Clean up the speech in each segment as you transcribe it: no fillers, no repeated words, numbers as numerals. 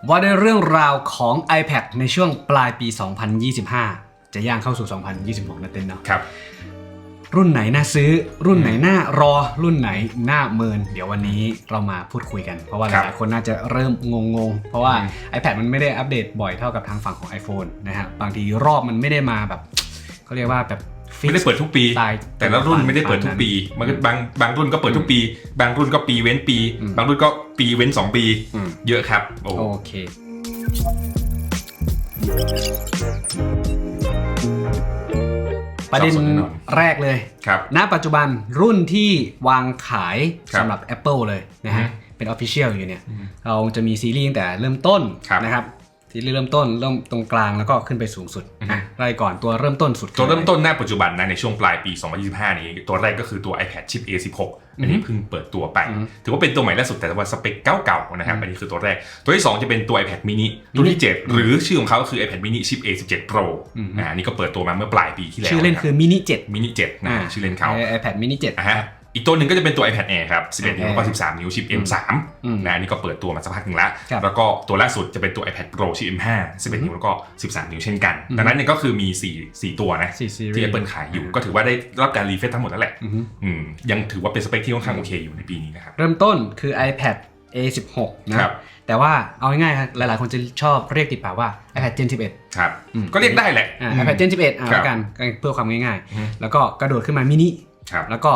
ว่าด้วยเรื่องราวของ iPad ในช่วงปลายปี 2025 จะย่างเข้าสู่ 2026 นะเต้นเนาะครับรุ่นไหนน่าซื้อรุ่นไหนน่ารอรุ่นไหนน่าเมินเดี๋ยววันนี้เรามาพูดคุยกันเพราะว่าหลายคนน่าจะเริ่มงงเพราะว่า iPad มันไม่ได้อัปเดตบ่อยเท่ากับทางฝั่งของ iPhone นะฮะบางทีรอบมันไม่ได้มาแบบเขาเรียกว่าแบบไม่ได้เปิดทุกปีแต่ละรุ่นไม่ได้เปิดทุกปีมันก็บางรุ่นก็เปิดทุกปีบางรุ่นก็ปีเว้นปีบางรุ่นก็ปีเว้น2 ปีเยอะครับโอเคประเด็นแรกเลยณปัจจุบันรุ่นที่วางขายสำหรับ Apple เลยนะฮะเป็น Official อยู่เนี่ยเราจะมีซีรีส์ตั้งแต่เริ่มต้นนะครับซีรีส์เริ่มต้นเริ่มตรงกลางแล้วก็ขึ้นไปสูงสุดไล่ก่อนตัวเริ่มต้นสุดตัวเริ่มต้นณปัจจุบันนะในช่วงปลายปี 2025 นี้ตัวแรกก็คือตัว iPad Chip A16 อันนี้เพิ่งเปิดตัวไปถือว่าเป็นตัวใหม่ล่าสุดแต่ว่าสเปคเก่าๆนะครับอันนี้คือตัวแรกตัวที่2จะเป็นตัว iPad mini ตัวที่7หรือชื่อของเขาคือ iPad mini Chip A17 Pro นี่ก็เปิดตัวมาเมื่อปลายปีที่แล้วชื่อเล่นคือ mini 7 mini 7นะชื่อเล่นเขา iPad mini 7อีกตัวหนึ่งก็จะเป็นตัว iPad Air ครับ11 นิ้วแล้วก็13 นิ้วชิป M3 นะนี่ก็เปิดตัวมาสักพักหนึ่งแล้วก็ตัวล่าสุดจะเป็นตัว iPad Pro ชิป M5 11 นิ้วแล้วก็13 นิ้วเช่นกันดังนั้นเนี่ยก็คือมี4ตัวนะที่ Apple ขายอยู่ก็ถือว่าได้รับการรีเฟรชทั้งหมดแล้วแหละยังถือว่าเป็นสเปคที่ค่อนข้างโอเคอยู่ในปีนี้นะครับเริ่มต้นคือ iPad A16 นะแต่ว่าเอาง่ายๆหลายๆคนจะชอบเรียกติดปากว่า iPad Gen 11ครับก็เรียกได้แหละ iPad Gen 11แล้วกันเพื่อความง่ายๆแล้วก็กระโดดขึ้นมา mini แล้วก็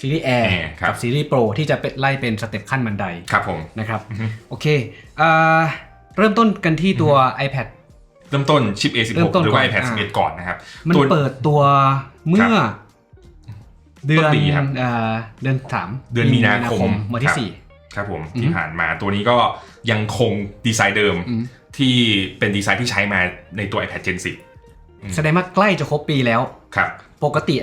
ซีรีส์ Air กับซีรีส์ Pro ที่จะไล่เป็นสเต็ปขั้นบันไดครับผมนะครับโอเคเริ่มต้นกันที่ตัว iPad เริ่มต้นชิป A16 หรือว่า iPad 11 ก่อนนะครับมันเปิดตัวเมื่อเดือนเดือนมีนาคมวันที่4ครับผมที่ผ่านมาตัวนี้ก็ยังคงดีไซน์เดิมที่เป็นดีไซน์ที่ใช้มาในตัว iPad Gen 10แสดงว่าใกล้จะครบปีแล้วครับปกติ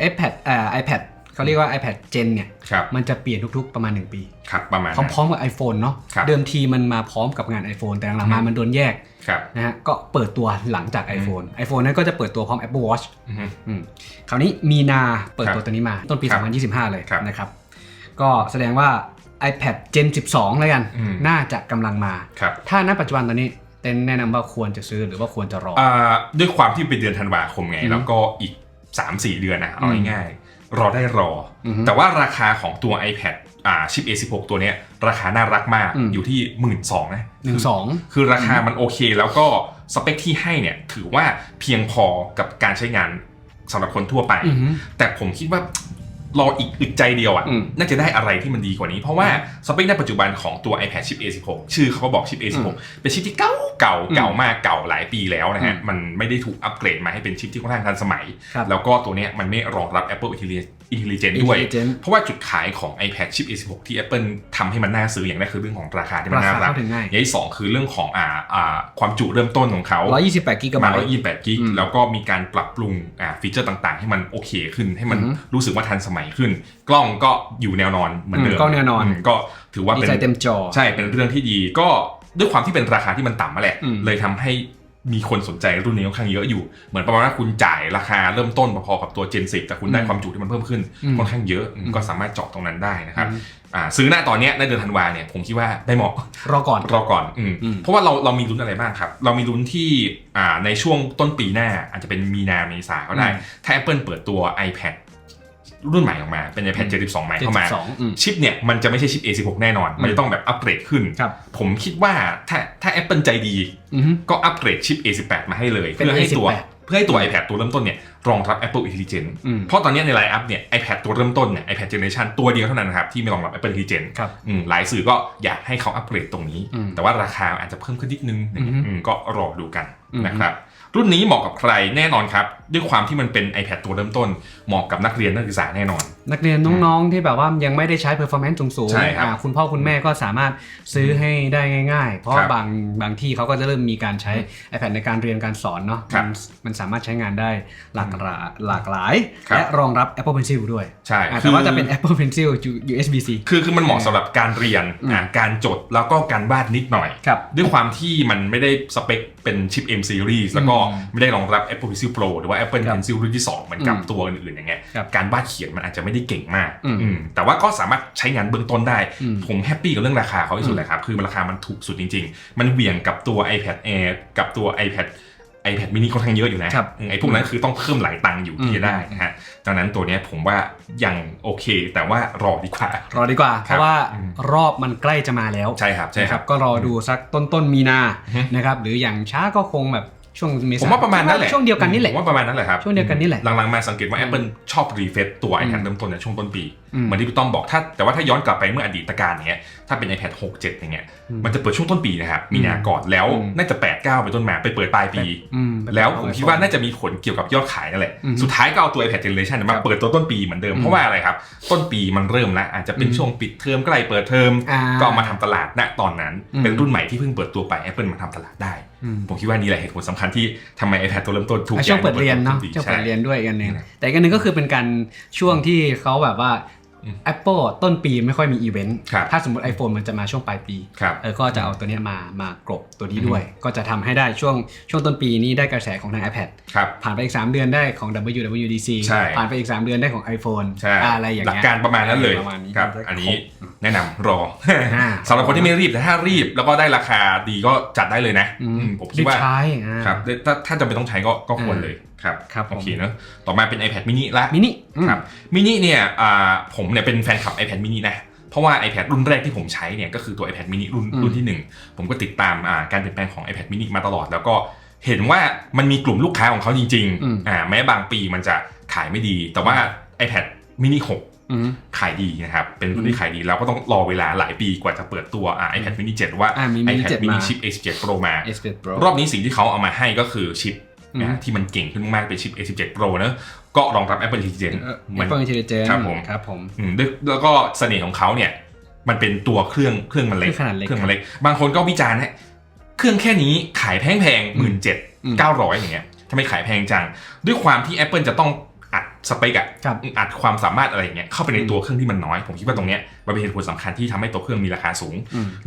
iPadเขาเรียกว่า iPad Gen เนี่ยมันจะเปลี่ยนทุกๆประมาณ1 ปีครับประมาณพร้อมๆกับ iPhone เนาะเดิมทีมันมาพร้อมกับงาน iPhone แต่หลังๆมามันโดนแยกนะฮะก็เปิดตัวหลังจาก iPhone นั้นก็จะเปิดตัวพร้อม Apple Watch คราวนี้มีนาเปิดตัวนี้มาต้นปี 2025 เลยนะครับก็แสดงว่า iPad Gen 12แล้วกันน่าจะกำลังมาถ้าณปัจจุบันตอนนี้เต้นแนะนำว่าควรจะซื้อหรือว่าควรจะรอด้วยความที่เป็นเดือนธันวาคมไงแล้วก็อีก 3-4 เดือนนะเอาง่ายๆรอได้รอแต่ว่าราคาของตัว iPad ชิป A16 ตัวนี้ราคาน่ารักมากอยู่ที่ 12,000 นะ 12,000 คือราคามันโอเคแล้วก็สเปคที่ให้เนี่ยถือว่าเพียงพอกับการใช้งานสำหรับคนทั่วไปแต่ผมคิดว่ารออีกอึดใจเดียวน่าจะได้อะไรที่มันดีกว่านี้เพราะว่าสเปคในปัจจุบันของตัว iPad ชิป A16 ชื่อเขาก็บอกชิป A16 เป็นชิปที่เก่ามากเก่าหลายปีแล้วนะฮะมันไม่ได้ถูกอัปเกรดมาให้เป็นชิปที่ค่อนข้างทันสมัยแล้วก็ตัวนี้มันไม่รองรับ Apple Intelligence ด้วยเพราะว่าจุดขายของ iPad ชิป A16 ที่ Apple ทำให้มันน่าซื้ออย่างแรกคือเรื่องของราคาที่มันน่ารักอย่างที่2คือเรื่องของความจุเริ่มต้นของเขา128 กิกะไบต์128 กิกแล้วก็มีการปรับปรุงฟีเจอร์ต่างๆให้มันโอเคขึ้นให้มันรู้สึกว่าทันสมัยขึ้นกล้องก็อยู่แนวนอนเหมือนเดิมกล้องแนวนอนก็ถือว่าเป็นเต็มจอใช่เป็นเรื่องที่ดีก็ด้วยความที่เป็นราคาที่มันต่ำมาแหละเลยทำให้มีคนสนใจรุ่นนี้ค่อนข้างเยอะอยู่เหมือนประมาณว่าคุณจ่ายราคาเริ่มต้นพอๆกับตัว Gen 10แต่คุณได้ความจุที่มันเพิ่มขึ้นค่อนข้างเยอะก็สามารถเจาะตรงนั้นได้นะครับซื้อหน้าตอนนี้ในเดือนธันวาเนี่ยผมคิดว่าได้เหมาะรอก่อนเพราะว่าเรามีลุ้นอะไรบ้างครับเรามีลุ้นที่ในช่วงต้นปีหน้าอาจจะเป็นมีนาเมษาก็ได้ถ้า Apple เปิดตัว iPad รุ่นใหม่ออกมาเป็น iPad 72 ใหม่เข้ามาชิปเนี่ยมันจะไม่ใช่ชิป A16 แน่นอนมันจะต้องแบบอัปเกรดขึ้นผมคิดว่าถ้า Apple ใจดีก็อัปเกรดชิป A18 มาให้เลยเพื่อให้ตัว iPad ตัวเริ่มต้นเนี่ยรองรับ Apple Intelligence เพราะตอนนี้ในไลน์อัพเนี่ย iPad ตัวเริ่มต้นเนี่ย iPad Generation ตัวเดียวเท่านั้นนะครับที่ไม่รองรับ Apple Intelligence หลายสื่อก็อยากให้เขาอัปเกรดตรงนี้แต่ว่าราคาอาจจะเพิ่มขึ้นนิดนึงก็รอดูกันนะครับรุ่นนี้เหมาะกับใครแน่นอนครับด้วยความที่มันเป็น iPad ตัวเริ่มต้นเหมาะกับนักเรียนนักศึกษาแน่นอนนักเรียนน้องๆที่แบบว่ายังไม่ได้ใช้ performance สูงๆคุณพ่อคุณแม่ก็สามารถซื้อให้ได้ง่ายๆเพราะบางที่เขาก็จะเริ่มมีการใช้ iPad ในการเรียนการสอนเนาะมันสามารถใช้งานได้หลากหลายและรองรับ Apple Pencil ด้วยใช่แต่ว่าจะเป็น Apple Pencil USB-C คือมันเหมาะสำหรับการเรียนการจดแล้วก็การวาดนิดหน่อยด้วยความที่มันไม่ได้สเปคเป็นชิป M Series แล้วก็ไม่ได้รองรับ Apple Pencil Pro หรือว่า Apple Pencil รุ่นที่2เหมือนกับตัวอื่นๆอย่างเงี้ยการวาดเขียนมันอาจจะไม่ได้เก่งมากแต่ว่าก็สามารถใช้งานเบื้องต้นได้ผมแฮปปี้กับเรื่องราคาเขาที่สุดเลยครับคือราคามันถูกสุดจริงๆมันเหวี่ยงกับตัว iPad Air กับตัว iPad mini ค่อนข้างเยอะอยู่นะไอ้พวกนั้นคือต้องเพิ่มหลายตังค์อยู่ที่จะได้นะฮะดังนั้นตัวนี้ผมว่ายังโอเคแต่ว่ารอดีกว่าเพราะว่ารอบมันใกล้จะมาแล้วใช่ครับก็รอดูสักต้นมีนานะครับหรืออย่างช้าก็คงแบบช่วงเมษาผมว่าประมาณนั้นแหละช่วงเดียวกันนี่แหละผมว่าประมาณนั้นแหละครับช่วงเดียวกันนี่แหละหลังๆมาสังเกตว่า Apple ชอบรีเฟรชตัว iPad เริ่มต้นในช่วงต้นปีเหมือนที่พี่ต้อมบอกแต่ว่าถ้าย้อนกลับไปเมื่ออดีตการอย่างเงี้ยถ้าเป็น iPad 6 7อย่างเงี้ยมันจะเปิดช่วงต้นปีนะครับมีนาก่อนแล้วน่าจะ8 9ไปต้นมาไปเปิดปลายปีแล้วผมคิดว่าน่าจะมีผลเกี่ยวกับยอดขายนั่นแหละสุดท้ายก็เอาตัว iPad Generation มาเปิดตัวต้นปีเหมือนเดิมเพราะว่าอะไรครับต้นปีมันเริ่มแล้วอาจจะเป็นช่วงปิดเทอมใกล้เปิดเทอมก็เอามาทำตลาดณตอนนั้นเป็นรุ่นใหม่ที่เพิ่งเปิดตัวไป Apple มาทำตลาดได้ผมคิดว่านี่แหละเหตุผลสำคัญที่ทำไม iPad ตัวเริ่มต้นถูกช่วงเปิดเรียนเนาะช่วงเปิดเรียนด้วยกันนึงแต่อีกอันนึงก็คือเป็นการช่วงที่เขาแบบว่า Apple ต้นปีไม่ค่อยมีอีเวนต์ถ้าสมมติ iPhone มันจะมาช่วงปลายปีก็จะเอาตัวนี้มากรบตัวนี้ด้วยก็จะทำให้ได้ช่วงต้นปีนี้ได้กระแสของทาง iPad ผ่านไปอีก3เดือนได้ของ WWDC ผ่านไปอีก3เดือนได้ของ iPhone อะไรอย่างเงี้ยหลักการประมาณนั้นเลยครับอันนี้แนะนำรอสำหรับคนที่ไม่รีบแต่ถ้ารีบแล้วก็ได้ราคาดีก็จัดได้เลยนะผมคิดว่าครับถ้าจำเป็นต้องใช้ก็ควรเลยครับโอเคเนอะต่อมาเป็น iPad mini ละครับ mini เนี่ยผมเนี่ยเป็นแฟนคลับ iPad mini นะเพราะว่า iPad รุ่นแรกที่ผมใช้เนี่ยก็คือตัว iPad mini รุ่นที่1ผมก็ติดตามการเปลี่ยนแปลงของ iPad mini มาตลอดแล้วก็เห็นว่ามันมีกลุ่มลูกค้าของเขาจริงๆแม้บางปีมันจะขายไม่ดีแต่ว่า iPad mini 6ขายดีนะครับเป็นรุ่นที่ขายดีแล้วก็ต้องรอเวลาหลายปีกว่าจะเปิดตัวiPad mini 7 ว่า iPad mini chip A17 Pro มารอบนี้สิ่งที่เขาเอามาให้ก็คือชิปที่มันเก่งขึ้นมากเป็นชิป A17 Pro นะก็รองรับ Apple Intelligence Apple Intelligence ครับผมแล้วก็เสน่ห์ของเขาเนี่ยมันเป็นตัวเครื่องมันเล็กเครื่องมันเล็กบางคนก็วิจารณ์เครื่องแค่นี้ขายแพง17,900อย่างเงี้ยทำไมขายแพงจังด้วยความที่ Apple จะต้องอัดสเปคอัดความสามารถอะไรอย่างเงี้ยเข้าไปในตัวเครื่องที่มันน้อยผมคิดว่าตรงเนี้ยมันเป็นเหตุผลสำคัญที่ทำให้ตัวเครื่องมีราคาสูง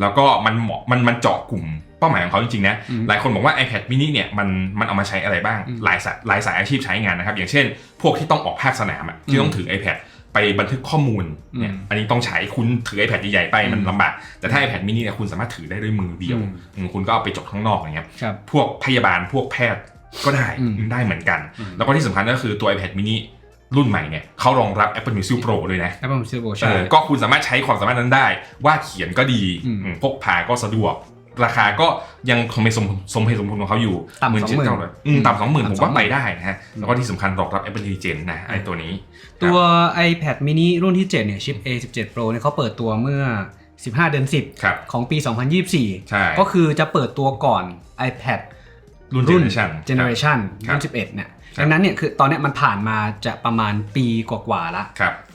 แล้วก็มันเจาะกลุ่มเป้าหมายของเขาจริงๆนะหลายคนบอกว่า iPad mini เนี่ยมันเอามาใช้อะไรบ้างหลายสายอาชีพใช้งานนะครับอย่างเช่นพวกที่ต้องออกภาคสนามที่ต้องถือ iPad ไปบันทึกข้อมูลเนี่ยอันนี้ต้องใช้คุณถือ iPad ใหญ่ๆไปมันลำบากแต่ถ้า iPad mini เนี่ยคุณสามารถถือได้ด้วยมือเดียวคุณก็เอาไปจดข้างนอกอย่างเงี้ยพวกพยาบาลพวกแพทย์ก็ได้เหมือนกันแล้วก็ที่สำคัญก็คือตัว iPad mini รุ่นใหม่เนี่ยเขารองรับ Apple Pencil Pro ด้วยนะ Apple Pencil Pro ใช่ก็คุณสามารถใช้ความสามารถนั้นได้วาดเขียนก็ดีพกพาก็สะดวกราคาก็ยังคงไม่สมเหตุสมผลของเขาอยู่ต่ำ 20,000 ต่ำ 20,000 ผมว่าไปได้นะฮะแล้วก็ที่สำคัญรองรับ Apple Intelligence นะไอ้ตัวนี้ตัว iPad mini รุ่นที่7เนี่ยชิป A17 Pro เนี่ยเขาเปิดตัวเมื่อ15 เดือน 10ของปี 2024ก็คือจะเปิดตัวก่อน iPad รุ่น Generation รุ่น11เนี่ยดังนั้นเนี่ยคือตอนนี้มันผ่านมาจะประมาณปีกว่าๆละ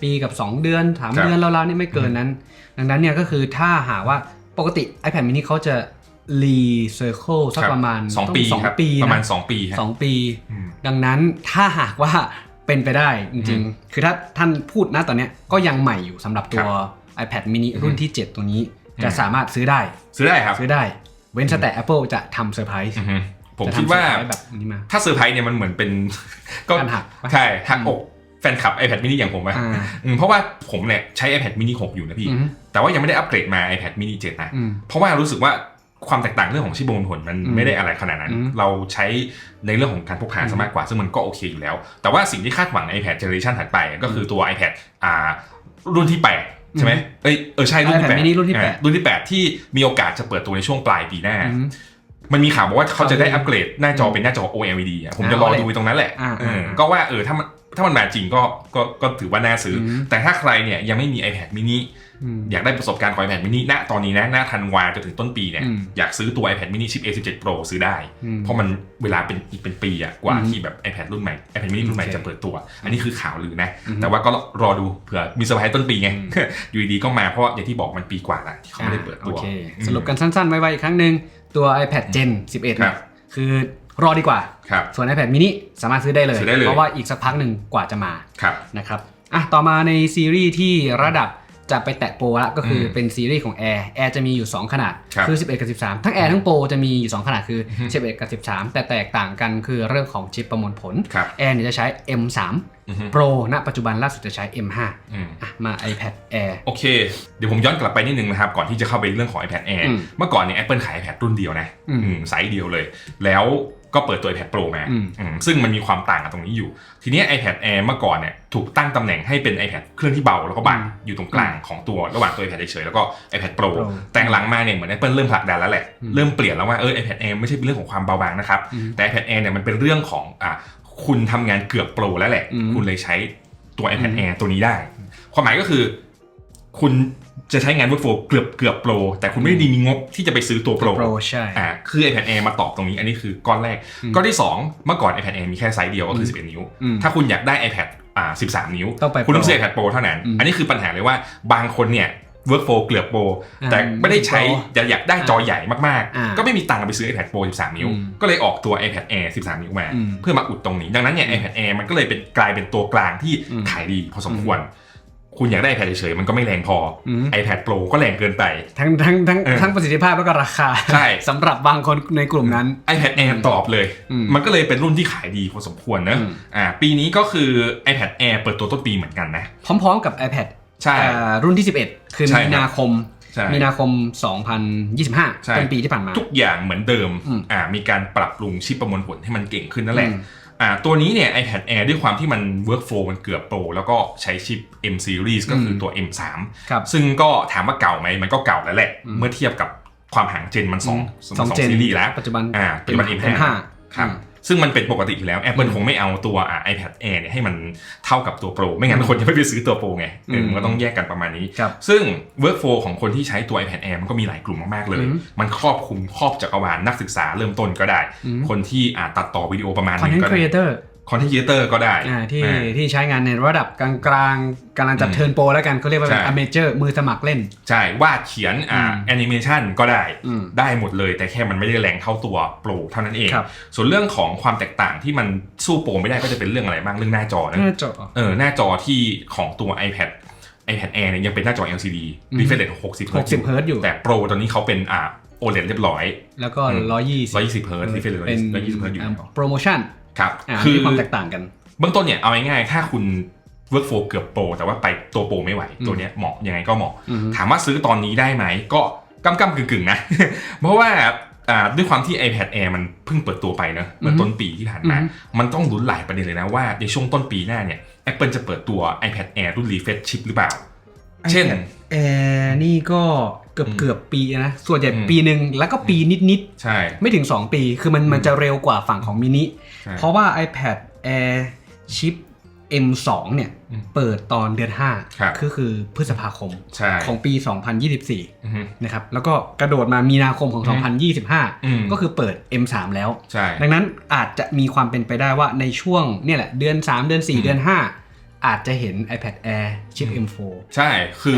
ปีกับ2เดือน3เดือนราวๆนี่ไม่เกินนั้นดังนั้นเนี่ยก็คือถ้าหาว่าปกติ iPad mini เขาจะรีไซเคิลสักประมาณ2 ปีประมาณ2 ปี2 ปีดังนั้นถ้าหากว่าเป็นไปได้จริงๆคือถ้าท่านพูดนะตอนนี้ก็ยังใหม่อยู่สำหรับตัว iPad mini รุ่นที่7ตัวนี้จะสามารถซื้อได้ครับซื้อได้เว้นแต่ Apple จะทำเซอร์ไพรส์ผมคิดว่าถ้าเซอร์ไพรส์เนี่ยมันเหมือนเป็นก็ใช่หักอกแฟนคลับ iPad mini อย่างผมอะเพราะว่าผมเนี่ยใช้ iPad mini 6 อยู่นะพี่แต่ว่ายังไม่ได้อัปเกรดมา iPad mini 7 นะเพราะว่ารู้สึกว่าความแตกต่างเรื่องของชิปผลมันไม่ได้อะไรขนาดนั้นเราใช้ในเรื่องของการพกพาซะมากกว่าซึ่งมันก็โอเคอยู่แล้วแต่ว่าสิ่งที่คาดหวังใน iPad generation ถัดไปก็คือตัว iPad รุ่นที่8ใช่ไหมใช่รุ่นที่8รุ่นที่8ที่มีโอกาสจะเปิดตัวในช่วงปลายปีหน้ามันมีข่าวบอกว่าเขาจะได้อัปเกรดหน้าจอเป็นหน้าจอ OLED ผมจะรอดูตรงนั้นแหละก็ว่าถ้ามันมาจริงก็ถือว่าน่าซื้อแต่ถ้าใครเนี่ยยังไม่มี iPad mini อยากได้ประสบการณ์ของ iPad mini ณตอนนี้นะหน้าธันวาจนถึงต้นปีเนี่ยอยากซื้อตัว iPad mini chip A17 Pro ซื้อได้เพราะมันเวลาเป็นปีกว่าที่แบบ iPad รุ่นใหม่ iPad mini รุ่นใหม่จะเปิดตัวอันนี้คือข่าวลือนะแต่ว่าก็รอดูเผื่อมีเซอร์ไพรส์ต้นปีไงอยู่ดีๆก็มาเพราะอย่างที่บอกมันปีกว่าแล้วที่เขาไม่ได้เปิดตัวสรุปกันสั้นๆไว้อีกครั้งนึงตัว iPad Gen 11เนี่ยคือรอดีกว่าส่วน iPad mini สามารถซื้อได้เลยเพราะว่าอีกสักพักหนึ่งกว่าจะมานะครับต่อมาในซีรีส์ที่ระดับ จะไปแตะโปรละก็คือเป็นซีรีส์ของ Air จะมีอยู่2ขนาดคือ11กับ13ทั้ง Air ทั้งโปรจะมีอยู่2ขนาดคือ11กับ13แต่แตกต่างกันคือเรื่องของชิปประมวลผล Air เนี่ยจะใช้ M3 Pro ณปัจจุบันล่าสุดจะใช้ M5 มา iPad Air โอเคเดี๋ยวผมย้อนกลับไปนิดนึงนะครับก่อนที่จะเข้าไปเรื่องของ iPad Air เมื่อก่อนเนี่ย Apple ขาย iPad รุ่นเดียวนะไซส์เดียวเลยแล้วก็เปิดตัว iPad Pro มาซึ่งมันมีความต่างกันตรงนี้อยู่ทีนี้ iPad Air เมื่อก่อนเนี่ยถูกตั้งตำแหน่งให้เป็น iPad เครื่องที่เบาแล้วก็บางอยู่ตรงกลางของตัวระหว่างตัว iPad เฉยๆแล้วก็ iPad Pro แต่หลังมาเนี่ยเหมือน Apple เริ่มผลักดันแล้วแหละเริ่มเปลี่ยนแล้วว่าiPad Air ไม่ใช่เป็นเรื่องของความเบาบางนะครับแต่ iPad Air เนี่ยมันเป็นเรื่องของคุณทำงานเกือบโปรแล้วแหละคุณเลยใช้ตัว iPad Air ตัวนี้ได้ความหมายก็คือคุณจะใช้งาน workflow เกือบโปรแต่คุณไม่ได้มีงบที่จะไปซื้อตัวโปรใช่คือ iPad Air มาตอบตรงนี้อันนี้คือก้อนแรกก้อนที่2เมื่อก่อน iPad Air มีแค่ไซส์เดียวก็คือ11นิ้วถ้าคุณอยากได้ iPad 13นิ้วคุณต้องซื้อ iPad Pro เท่านั้นอันนี้คือปัญหาเลยว่าบางคนเนี่ย workflow เกือบโปรแต่ไม่ได้ใช้อยากได้จอใหญ่มากๆก็ไม่มีตังค์ไปซื้อ iPad Pro 13นิ้วก็เลยออกตัว iPad Air 13นิ้วมาเพื่อมาอุดตรงนี้ดังนั้นเนี่ย iPad Air มันก็เลยกลายเป็นตัวกลางที่ขายดีพอสมควรคุณอยากได้ iPad เฉยๆมันก็ไม่แรงพอ iPad Pro ก็แรงเกินไปทั้งประสิทธิภาพแล้วก็ราคาใช่สำหรับบางคนในกลุ่มนั้น iPad Air ตอบเลยมันก็เลยเป็นรุ่นที่ขายดีพอสมควรนะปีนี้ก็คือ iPad Air เปิดตัวต้นปีเหมือนกันนะพร้อมๆกับ iPad ใช่รุ่นที่11คือมีนาคม2025เป็นปีที่ผ่านมาทุกอย่างเหมือนเดิมมีการปรับปรุงชิปประมวลผลให้มันเก่งขึ้นนั่นแหละตัวนี้เนี่ย iPad Air ด้วยความที่มัน workflow มันเกือบโปรแล้วก็ใช้ชิป M series ก็คือตัว M3 ซึ่งก็ถามว่าเก่าไหมมันก็เก่าแล้วแหละเมื่อเทียบกับความห่างเจนมัน2ซีรีส์แล้วปัจจุบัน M5 ครับซึ่งมันเป็นปกติอยู่แล้ว Apple คงไม่เอาตัว iPad Air เนี่ยให้มันเท่ากับตัว Pro ไม่งั้นคนจะไม่ไปซื้อตัว Pro ไงมันก็ต้องแยกกันประมาณนี้ซึ่ง workflow ของคนที่ใช้ตัว iPad Air มันก็มีหลายกลุ่มมากๆเลยมันครอบจักรวาลนักศึกษาเริ่มต้นก็ได้คนที่ตัดต่อวิดีโอประมาณนึงก็ได้Content Creator ก็ได้ที่ใช้งานในระดับกลางๆกำลังจะเทิร์นโปรแล้วกันเขาเรียกว่าเป็น Amateur มือสมัครเล่นใช่วาดเขียนแอนิเมชันก็ได้หมดเลยแต่แค่มันไม่ได้แรงเท่าตัวโปรเท่านั้นเองส่วนเรื่องของความแตกต่างที่มันสู้โปรไม่ได้ก็จะเป็นเรื่องอะไรบ้างเรื่องหน้าจอนะหน้าจอที่ของตัว iPad Air เนี่ยยังเป็นหน้าจอ LCD refresh rate 60 Hz อยู่แต่โปรตอนนี้เขาเป็นOLED เรียบร้อยแล้วก็120 Hz refresh rate 120 Hz อยู่โปรโมชั่นครับคือความแตกต่างกันเบื้องต้นเนี่ยเอาง่ายๆถ้าคุณ workflow เกือบโปรแต่ว่าไปตัวโปรไม่ไหวตัวเนี้ยเหมาะยังไงก็เหมาะถามว่าซื้อตอนนี้ได้ไหมก็กำกึ่งๆนะเพราะว่าด้วยความที่ iPad Air มันเพิ่งเปิดตัวไปเนอะเมื่อต้นปีที่ผ่านมามันต้องลุ้นหลายประเด็นเลยนะว่าในช่วงต้นปีหน้าเนี่ย Apple จะเปิดตัว iPad Air รุ่น refresh chip หรือเปล่าเช่น Air นี่ก็เกือบปีนะส่วนใหญ่ปีนึงแล้วก็ปีนิดๆใช่ไม่ถึง2ปีคือมันจะเร็วกว่าฝั่งของมินิเพราะว่า iPad Air ชิป M2 เนี่ยเปิดตอนเดือน5คือพฤษภาคมของปี2024นะครับแล้วก็กระโดดมามีนาคมของ2025ก็คือเปิด M3 แล้วดังนั้นอาจจะมีความเป็นไปได้ว่าในช่วงเนี่ยแหละเดือน3เดือน4เดือน5อาจจะเห็น iPad Air ชิป M4 ใช่คือ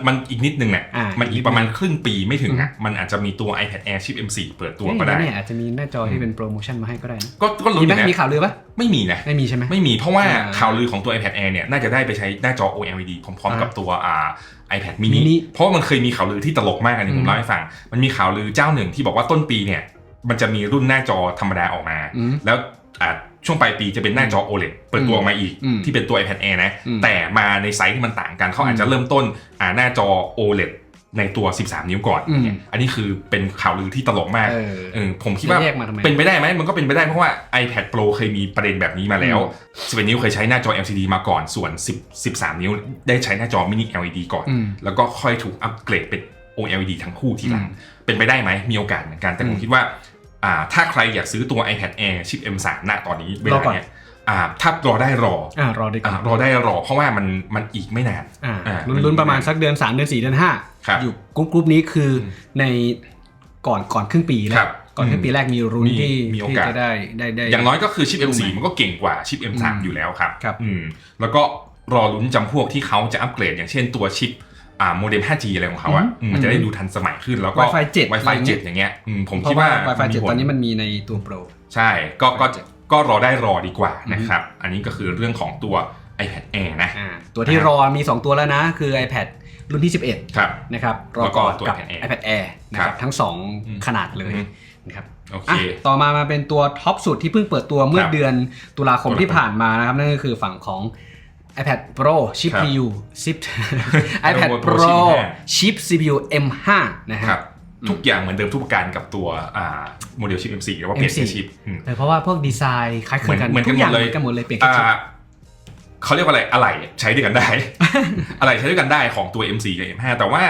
มันอีกนิดนึงเนี่ยมันอีกประมาณครึ่งปีไม่ถึงมันอาจจะมีตัว iPad Air ชิป M4 เปิดตัวก็ได้เนี่ยอาจจะมีหน้าจอที่เป็นโปรโมชั่นมาให้ก็ได้นะก็รู้นะมีข่าวลือปะไม่มีนะไม่มีใช่ไหมไม่มีเพราะว่าข่าวลือของตัว iPad Air เนี่ยน่าจะได้ไปใช้หน้าจอ OLED พร้อมๆกับตัวiPad mini เพราะว่ามันเคยมีข่าวลือที่ตลกมากอันนี้ผมเล่าให้ฟังมันมีข่าวลือเจ้าหนึ่งที่บอกว่าต้นปีเนี่ยมันจะมีรุ่นหน้าจอธรรมดาออกมาแล้วช่วงปลายปีจะเป็นหน้าจอ OLED เปิดตัวออกมาอีกที่เป็นตัว iPad Air นะแต่มาในไซส์ที่มันต่างกันเขาอาจจะเริ่มต้นหน้าจอ OLED ในตัว13นิ้วก่อนอันนี้คือเป็นข่าวลือที่ตลกมากผมคิดว่าเป็นไปได้ไหมมันก็เป็นไปได้เพราะว่า iPad Pro เคยมีประเด็นแบบนี้มาแล้ว11นิ้วเคยใช้หน้าจอ LCD มาก่อนส่วน13นิ้วได้ใช้หน้าจอ Mini LED ก่อนแล้วก็ค่อยถูกอัปเกรดเป็น OLED ทั้งคู่ทีหลังเป็นไปได้ไหมมีโอกาสเหมือนกันแต่ผมคิดว่าถ้าใครอยากซื้อตัว iPad Air ชิป M3 ณตอนนี้เวลาเนี้ยถ้ารอได้รอดีกว่ารอได้รอเพราะว่ามันอีกไม่นานลุ้นประมาณสักเดือน3เดือน4เดือน5อยู่กรุ๊ปนี้คือในก่อนครึ่งปีแล้วก่อนครึ่งปีแรกมีรุ้นที่จะได้อย่างน้อยก็คือชิป M4 มันก็เก่งกว่าชิป M3 อยู่แล้วครับแล้วก็รอลุ้นจำพวกที่เขาจะอัปเกรดอย่างเช่นตัวชิปโมเด็ม 5G อะไรของเขามันจะได้ดูทันสมัยขึ้นแล้วก็ Wi-Fi 7อย่างเงี้ยผมคิดว่า Wi-Fi 7ตอนนี้มันมีในตัว Pro ใช่ก็รอได้รอดีกว่านะครับอันนี้ก็คือเรื่องของตัว iPad Air นะตัวที่รอมี2ตัวแล้วนะคือ iPad รุ่นที่ 11นะครับรอก่อนกับ iPad Air นะครับทั้ง2ขนาดเลยนะครับต่อมาเป็นตัวท็อปสุดที่เพิ่งเปิดตัวเมื่อเดือนตุลาคมที่ผ่านมานะครับนั่นก็คือฝั่งของ iPad Pro Chip CPU iPad Pro Chip CPU M5 นะครับทุกอย่างเหมือนเดิมทุกประการกับตัวโมเดลชิป M4 หรือว่าเปลี่ยนแค่ชิปเพราะว่าพวกดีไซน์คล้ายคลึงกันทุกอย่างเหมือนกันหมดเลยเปลี่ยนแค่ชิปเขาเรียกว่าอะไรใช้ด้วยกันได้ อะไรใช้ด้วยกันได้ของตัว M4 กับ M5 แต่ว่า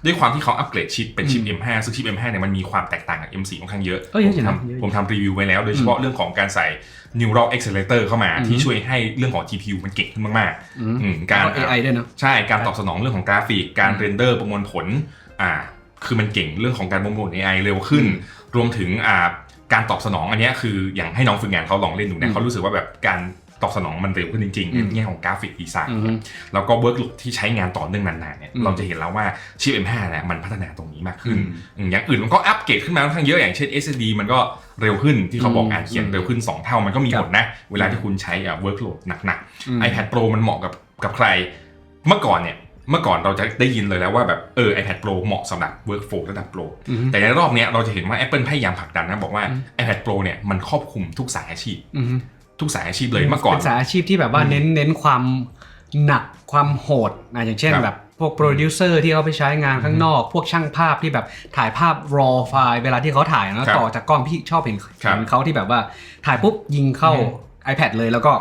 ด้วยความที่เขาอัปเกรดชิปเป็นชิป M5 ซึ่งชิป M5 เนี่ยมันมีความแตกต่างกับ M4 ค่อนข้างเยอะผมทำรีวิวไว้แล้วโดยเฉพาะเรื่องของการใส่ Neural Accelerator เข้ามาที่ช่วยให้เรื่องของ GPU มันเก่งขึ้นมากๆการ AI ด้วยเนาะใช่การตอบสนองเรื่องของกราฟิกการเรนเดอร์ประมวลผลคือมันเก่งเรื่องของการประมวล AI เร็วขึ้นรวมถึงการตอบสนองอันนี้คืออย่างให้น้องฝึกงานเขาลองเล่นดูเนี่ยเขารู้สึกว่าแบบการตอบสนองมันเร็วขึ้นจริงๆในแง่ของกราฟิกดีไซน์แล้วก็เวิร์กโหลดที่ใช้งานต่อเนื่องนานๆเนี่ยเราจะเห็นแล้วว่าชิป M5 เนี่ยมันพัฒนาตรงนี้มากขึ้นอย่างอื่นมันก็อัปเกรดขึ้นมาค่อนข้างเยอะอย่างเช่น SSD มันก็เร็วขึ้นที่เขาบอกเขียนเร็วขึ้น2เท่ามันก็มีผลนะเวลาที่คุณใช้เวิร์กโหลดหนักๆ iPad Pro มันเหมาะกับใครเมื่อก่อนเราจะได้ยินเลยแล้วว่าแบบiPad Pro เหมาะสำหรับ workflow ระดับ Pro แต่ในรอบนี้เราจะเห็นว่า Apple พยายามผลักดันนะบอกว่า iPad Pro เนี่ยมันครอบคลุมทุกสายอาชีพทุกสายอาชีพเลยเมื่อก่อนเป็นสายอาชีพที่แบบว่าเน้นความหนักความโหดอย่างเช่นแบบพวกโปรดิวเซอร์ที่เขาไปใช้งานข้างนอกพวกช่างภาพที่แบบถ่ายภาพ raw ไฟล์เวลาที่เขาถ่ายแล้วต่อจากกล้องพี่ชอบเห็นเขาที่แบบว่าถ่ายปุ๊บยิงเข้า iPad เลยแล้วก็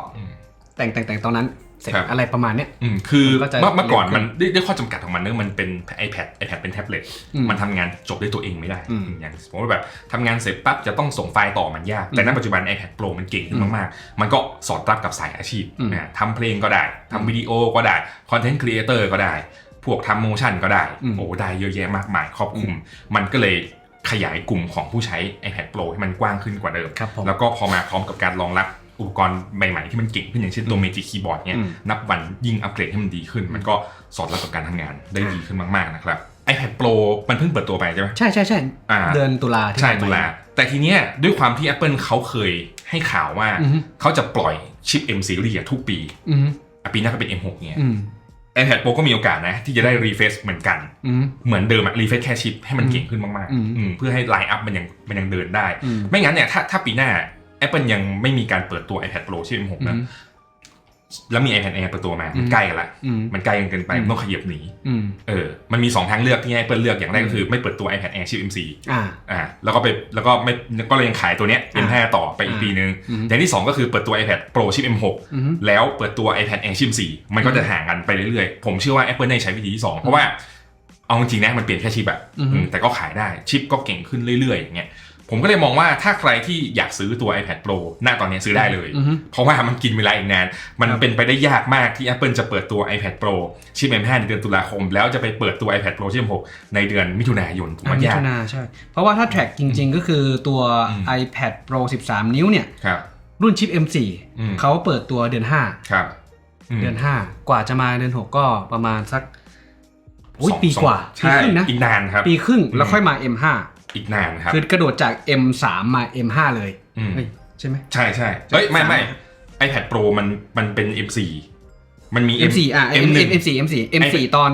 แต่งตอนนั้นเสร็จอะไรประมาณเนี้ยคือเมื่อก่อนมันด้วยข้อจำกัดของมันเนื่องมันเป็น iPad เป็นแท็บเล็ตมันทำงานจบด้วยตัวเองไม่ได้อย่างสมมติว่าแบบทำงานเสร็จปั๊บจะต้องส่งไฟล์ต่อมันยากแต่ณปัจจุบัน iPad Pro มันเก่งขึ้นมากๆมันก็สอดรับกับสายอาชีพทำเพลงก็ได้ทำวิดีโอก็ได้คอนเทนต์ครีเอเตอร์ก็ได้พวกทำโมชั่นก็ได้ได้เยอะแยะมากมายครอบคลุมมันก็เลยขยายกลุ่มของผู้ใช้ iPad Pro ให้มันกว้างขึ้นกว่าเดิมแล้วก็พอมาพร้อมกับการรองรับอุปกรณ์ใหม่ๆที่มันเก่งขึ้นอย่างเช่นตัว Magic Keyboard เนี่ยนับวันยิ่งอัปเกรดให้มันดีขึ้นมันก็สอดรับกับการทำงานได้ดีขึ้นมากๆนะครับ iPad Pro มันเพิ่งเปิดตัวไปใช่ไหมใช่เดือนตุลาใช่ตุลาแต่ทีเนี้ยด้วยความที่ Apple เขาเคยให้ข่าวว่าเขาจะปล่อยชิป M Series ทุกปีปีหน้าก็เป็น M6 เนี่ยiPad Pro ก็มีโอกาสนะที่จะได้รีเฟรชเหมือนกันเหมือนเดิมรีเฟรชแค่ชิปให้มันเก่งขึ้นมากๆเพื่อให้ไลน์อัพมันยังเดินได้ไม่งั้นเนี่ยถ้าปีหน้าApple ยังไม่มีการเปิดตัว iPad Pro ชิป M6 นะแล้วมี iPad Air เปิดตัวมามันใกล้กันละมันใกล้กันเกินไปต้องขยับหนีมันมี2ทางเลือกที่ Apple เลือกอย่างแรกก็คือไม่เปิดตัว iPad Air ชิป M4 แล้วก็เลยยังขายตัวเนี้ย M5 ต่อไปอีกปีนึงอย่างที่2ก็คือเปิดตัว iPad Pro ชิป M6 แล้วเปิดตัว iPad Air ชิป M4 มันก็จะห่างกันไปเรื่อยๆผมเชื่อว่า Apple ได้ใช้วิธีที่2เพราะว่าเอาจริงๆนะมันเปลี่ยนแค่ชิปแต่ก็ขายได้ชิปก็เก่งขึ้นเรื่อยๆอย่างเงี้ยผมก็เลยมองว่าถ้าใครที่อยากซื้อตัว iPad Pro หน้าตอนนี้ซื้อได้เลยเพราะว่ามันกินเวลาอีกนานมันเป็นไปได้ยากมากที่ Apple จะเปิดตัว iPad Pro ชิป M5 ในเดือนตุลาคมแล้วจะไปเปิดตัว iPad Pro ชิป M6 ในเดือนมิถุนายนผมว่ายากใช่เพราะว่าถ้าแทร็กจริงๆก็คือตัว iPad Pro 13 นิ้วเนี่ยรุ่นชิป M4 เขาเปิดตัวเดือน5ครับเดือน5กว่าจะมาเดือน6ก็ประมาณสักปีกว่าปีครึ่งนะอีกนานครับปีครึ่งแล้วค่อยมา M5อีกนานครับคือกระโดดจาก M3 มา M5 เลยใช่ไหมใช่เฮ้ยไม่ iPad Pro มันเป็น M4 มันมี M4 M4 ตอน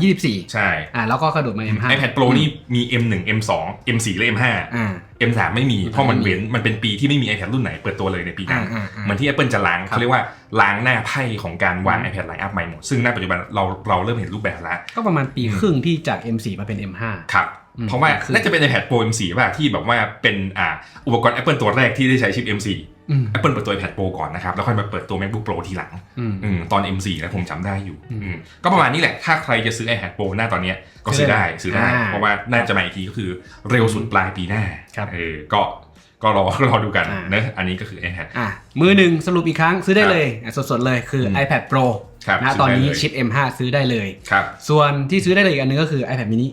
2024ใช่แล้วก็กระโดดมา M5 iPad Pro นี่มี M1 M2 M4 และ M5 M3 ไม่มีเพราะมันเป็นปีที่ไม่มี iPad รุ่นไหนเปิดตัวเลยในปีนั้นเหมือนที่ Apple จะล้างเขาเรียกว่าล้างหน้าไพ่ของการวาง iPad ไลน์อัพใหม่หมดซึ่งณปัจจุบันเราเริ่มเห็นรูปแบบแล้วก็ประมาณปีครึ่งที่จาก M4 มาเป็น M5 ครับเพราะว่าน่าจะเป็น iPad Pro M4 ป่ะที่แบบว่าเป็นอุปกรณ์ Apple ตัวแรกที่ได้ใช้ชิป M4 Apple เปิดตัว iPad Pro ก่อนนะครับแล้วค่อยมาเปิดตัว MacBook Pro ทีหลังตอน M4 นะผมจำได้อยู่ก็ประมาณนี้แหละถ้าใครจะซื้อ iPad Pro หน้าตอนนี้ก็ซื้อได้เพราะว่าน่าจะมาอีกทีก็คือเร็วสุดปลายปีหน้าก็รอดูกันนะอันนี้ก็คือ iPad มือหนึ่งสรุปอีกครั้งซื้อได้เลยสดๆเลยคือ iPad Pro นะตอนนี้ชิป M5 ซื้อได้เลยส่วนที่ซื้อได้เลยอีกอันนึงก็คือ iPad mini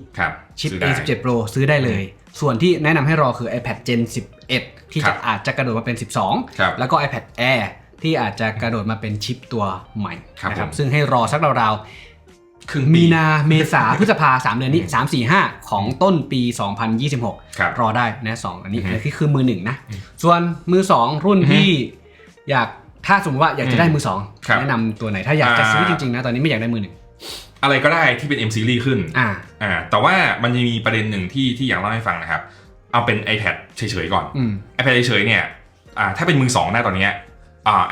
ชิป A17 Pro ซื้อได้เลยส่วนที่แนะนำให้รอคือ iPad Gen 11 ที่อาจจะกระโดดมาเป็น12แล้วก็ iPad Air ที่อาจจะกระโดดมาเป็นชิปตัวใหม่นะครับซึ่งให้รอสักราวๆมีนาเมษาพฤษภา3เดือนนี้3 4 5ของต้นปี2026รอได้นะ2อันนี้คือมือ1นะส่วนมือ2รุ่นที่ถ้าสมมติว่าอยากจะได้มือ2แนะนำตัวไหนถ้าอยากจะซื้อจริงๆนะตอนนี้ไม่อยากได้มือ อะไรก็ได้ที่เป็น M series ขึ้นแต่ว่ามันยังมีประเด็นหนึ่งที่อยากเล่าให้ฟังนะครับเอาเป็น iPad เฉยๆก่อน iPad เฉยๆเนี่ยถ้าเป็นมือ2หน้าตอนนี้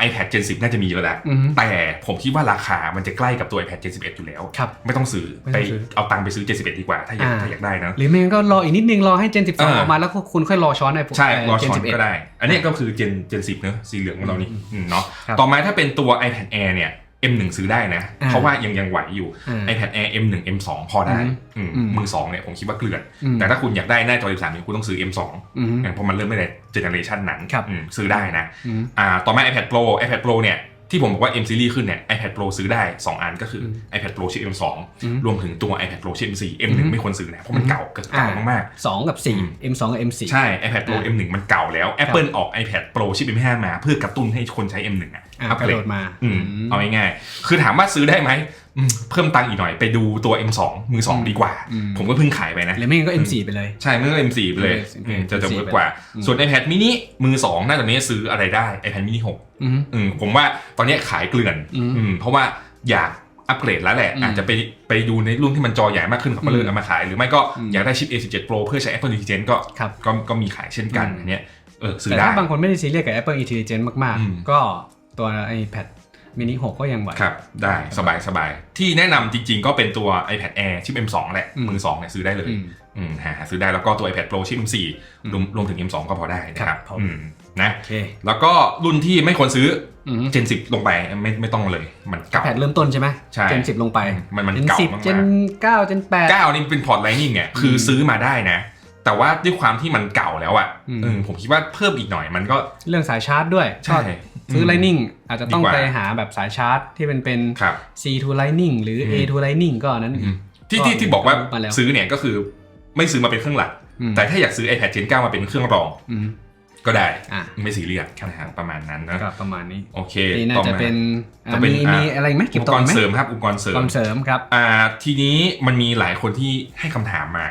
iPad Gen 10 น่าจะมีแล้วแหละแต่ผมคิดว่าราคามันจะใกล้กับตัว iPad Gen 11 อยู่แล้วไม่ต้องซื้อไปเอาตังค์ไปซื้อ Gen 11 ดีกว่าถ้าอยากได้นะหรือไม่ก็รออีกนิดนึงรอให้ Gen 12 ออกมาแล้วคุณค่อยรอช้อนไอ้ใช่รอช้อนก็ได้อันนี้ก็คือ Gen 10 เนอะสีเหลืองของเรานี่เนาะต่อมาถ้าเป็นตัว iPad Air เนี่ย M1 ซื้อได้นะเพราะว่ายังไหวอยู่ iPad Air M1 M2 พอได้มือ2เนี่ยผมคิดว่าเกลื่อนแต่ถ้าคุณอยากได้หน้าจอ13นิ้วคุณต้องซื้อ M2 เพราะมันเริ่มไม่ได้เจเนอเรชันนั้นซื้อได้นะต่อมา iPad Pro เนี่ยที่ผมบอกว่า M series ขึ้นเนี่ย iPad Pro ซื้อได้2อันก็คือ iPad Pro ชิป M2 รวมถึงตัว iPad Pro ชิป M4 M1 ไม่ควรซื้อนะเพราะมันเก่ามากๆ2กับ4 M2 กับ M4 ใช่ iPad Pro M1 มันเก่าแล้ว Apple ออก iPad Pro ชิป M5 มาเพื่อกระตุ้นให้คนใช้ M1 อัปเกรดมาเอาง่ายๆคือถามว่าซื้อได้ไหมเพิ่มตังค์อีกหน่อยไปดูตัว M2 มือ2ดีกว่าผมก็เพิ่งขายไปนะหรือไม่ก็ M4 ไปเลยใช่ไม่ก็ M4 ไปเลยจะเวิร์กกว่าส่วน iPad mini มือ2น่าจะนี้ซื้ออะไรได้ iPad mini 6ผมว่าตอนนี้ขายเกลื่อนเพราะว่าอยากอัปเกรดแล้วแหละอาจจะไปดูในรุ่นที่มันจอใหญ่มากขึ้นเขาก็เลยเอามาขายหรือไม่ก็อยากได้ชิป A17 Pro เพื่อใช้ Apple Intelligence ก็มีขายเช่นกันอันนี้ซื้อได้แต่ถ้าบางคนไม่ได้ซีเรียสกับ Apple Intelligence มากๆก็ตัว iPad mini 6 ก็ยังไหวครับได้สบายที่แนะนำจริงๆก็เป็นตัว iPad Air ชิป M2 แหละมือ2เนี่ยซื้อได้เลยหาซื้อได้แล้วก็ตัว iPad Pro ชิป M4 รวมถึง M2 ก็พอได้นะครับนะแล้วก็รุ่นที่ไม่ควรซื้อ Gen 10 ลงไปไม่ต้องเลยมันเก่า iPad เริ่มต้นใช่ไหม Gen 10 ลงไปมันเก่ามาก Gen 9 Gen 8 นี่เป็นพอร์ต Lightning เนี่ยคือซื้อมาได้นะแต่ว่าด้วยความที่มันเก่าแล้วอ่ะผมคิดว่าเพิ่มอีกหน่อยมันก็เรื่องสายชาร์จด้วยใช่ซื้อ Lightning อาจจะต้องไปหาแบบสายชาร์จที่เป็น C to Lightning หรือ A to Lightning ก็นั้นที่บอกว่าซื้อเนี่ยก็คือไม่ซื้อมาเป็นเครื่องหลักแต่ถ้าอยากซื้อ iPad Gen 9 มาเป็นเครื่องรองก็ได้ไม่ซีเรียสนะครับประมาณนั้นนะประมาณนี้โอเคนี่น่าจะเป็นมีอะไรไหมอุปกรณ์เสริมครับอุปกรณ์เสริมครับทีนี้มันมีหลายคนที่ให้คำถามมา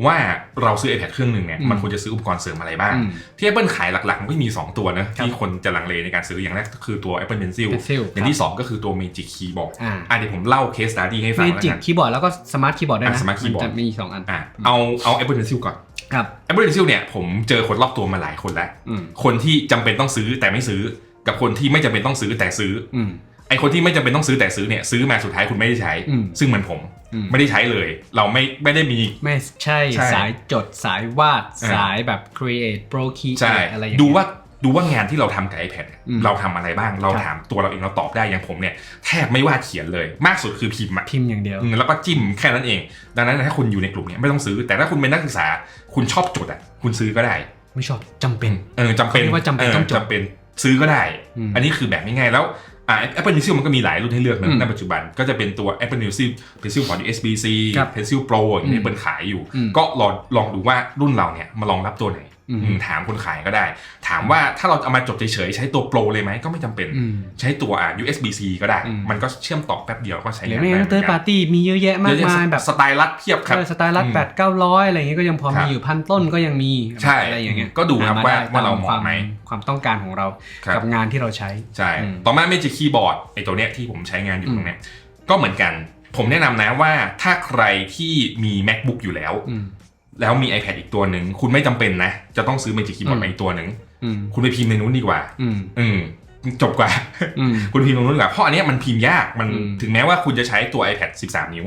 ว่าเราซื้อ iPad เครื่องนึงเนี่ยมันควรจะซื้ออุปกรณ์เสริมอะไรบ้างที่ Apple ขายหลักๆมันก็มี2ตัวนะที่คนจะลังเลในการซื้ออย่างแรกก็คือตัว Apple Pencil อย่างที่2ก็คือตัว Magic Keyboard เดี๋ยวผมเล่า case study ให้ฟังแล้วกัน Magic Keyboard แล้วก็ Smart Keyboard ด้วยนะ Smart Keyboard จะมี2อันเอา Apple Pencil ก่อนครับ Apple Pencil เนี่ยผมเจอคนรอบตัวมาหลายคนแล้วคนที่จำเป็นต้องซื้อแต่ไม่ซื้อกับคนที่ไม่จำเป็นต้องซื้อแต่ซื้อไอคนที่ไม่จำเป็นต้องซื้อแต่ซื้อเนี่ยซื้อมาสุดท้ายคุณไม่ได้ใช้ซึ่งเหมือนผมไม่ได้ใช้เลยเราไม่ได้มีไม่ใช่สายจดสายวาดสายแบบ create pro key อะไรอย่างเงี้ยดูว่างานที่เราทำกับ iPad เราทำอะไรบ้างเราถามตัวเราเองเราตอบได้อย่างผมเนี่ยแทบไม่วาดเขียนเลยมากสุดคือพิมพ์อย่างเดียวแล้วก็จิ้มแค่นั้นเองดังนั้นถ้าคุณอยู่ในกลุ่มนี้ไม่ต้องซื้อแต่ถ้าคุณเป็นนักศึกษาคุณชอบจดคุณซื้อก็ได้ไม่ชอบจำเป็นจำเป็นว่าจำเป็นต้องจดซื้อก็ได้อันนี้คือแบบง่ายๆแล้วApple Pencil มันก็มีหลายรุ่นให้เลือกนะในปัจจุบันก็จะเป็นตัว Apple Pencil พอร์ต USB-C Pencil Pro อย่างที่Apple ขายอยู่ก็ลองดูว่ารุ่นเราเนี่ยมารองรับตัวไหนถามคนขายก็ได้ถามว่าถ้าเราเอามาจดเฉยๆใช้ตัว Pro เลยไหมก็ไม่จำเป็นใช้ตัว USB-C ก็ได้มันก็เชื่อมต่อแป๊บเดียวก็ใช้งานได้หรือไม่ Third Party มีเยอะแยะมากมายแบบสไตล์ลัดเพียบครับสไตล์ลัด8-900อะไรอย่างเงี้ยก็ยังพอมีอยู่พันต้นก็ยังมีอะไรอย่างเงี้ยก็ดูครับว่าเราเหมาะไหมความต้องการของเรากับงานที่เราใช้ใช่ต่อมา Magic Keyboard ไอ้ตัวเนี้ยที่ผมใช้งานอยู่ตรงเนี้ยก็เหมือนกันผมแนะนำนะว่าถ้าใครที่มี MacBook อยู่แล้วมี iPad อีกตัวหนึ่งคุณไม่จำเป็นนะจะต้องซื้อ Magic Keyboard มาอีกตัวหนึ่งคุณไปพิมพ์ในนู้นดีกว่าจบกว่าคุณพิมพ์ตรงนู้นดีกว่าเพราะอันนี้มันพิมพ์ยากมันถึงแม้ว่าคุณจะใช้ตัว iPad 13 นิ้ว